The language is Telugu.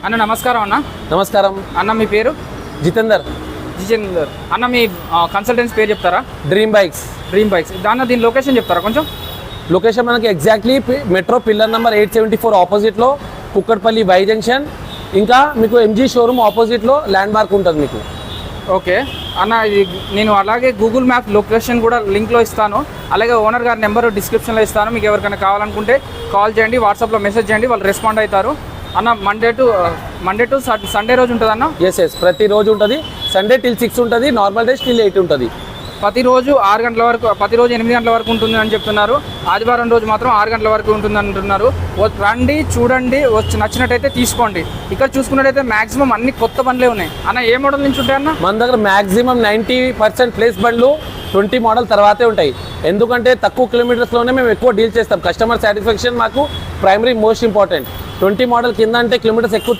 అన్న నమస్కారం అన్న. నమస్కారం అన్న మీ పేరు? జితేందర్. జితేందర్ అన్న, మీ కన్సల్టెన్సీ పేరు చెప్తారా? Dream bikes. Dream bikes. దీని లొకేషన్ చెప్తారా కొంచెం? లొకేషన్ మనకి ఎగ్జాక్ట్లీ మెట్రో పిల్లర్ నెంబర్ 874 ఆపోజిట్లో కుక్కట్పల్లి వై జంక్షన్. ఇంకా మీకు ఎంజీ షోరూమ్ ఆపోజిట్లో ల్యాండ్ మార్క్ ఉంటుంది మీకు. ఓకే అన్న, ఇది నేను అలాగే గూగుల్ మ్యాప్ లొకేషన్ కూడా లింక్లో ఇస్తాను, అలాగే ఓనర్ గారి నెంబర్ డిస్క్రిప్షన్లో ఇస్తాను. మీకు ఎవరికైనా కావాలనుకుంటే కాల్ చేయండి, వాట్సాప్లో మెసేజ్ చేయండి, వాళ్ళు రెస్పాండ్ అవుతారు. అన్న మండే టు సండే రోజు ఉంటుంది అన్న? ఎస్ ప్రతిరోజు ఉంటుంది. సండే till 6 ఉంటుంది, నార్మల్ డేస్ till 8 ఉంటుంది. ప్రతిరోజు 6 గంటల వరకు, ప్రతిరోజు 8 గంటల వరకు ఉంటుంది అని చెప్తున్నారు. ఆదివారం రోజు మాత్రం 6 గంటల వరకు ఉంటుంది అంటున్నారు. రండి, చూడండి, వచ్చి నచ్చినట్టయితే తీసుకోండి. ఇక్కడ చూసుకున్నట్టయితే మాక్సిమం అన్ని కొత్త బండ్లే ఉన్నాయి. అన్న ఏ మోడల్ నుంచి ఉంటాయి అన్న? మన దగ్గర మ్యాక్సిమం 90% ప్లేస్ బండ్లు 20 మోడల్ తర్వాతే ఉంటాయి. ఎందుకంటే తక్కువ కిలోమీటర్స్లోనే మేము ఎక్కువ డీల్ చేస్తాం. కస్టమర్ సాటిస్ఫాక్షన్ మాకు ప్రైమరీ మోస్ట్ ఇంపార్టెంట్. 20 మోడల్ కింద అంటే కిలోమీటర్స్ ఎక్కువ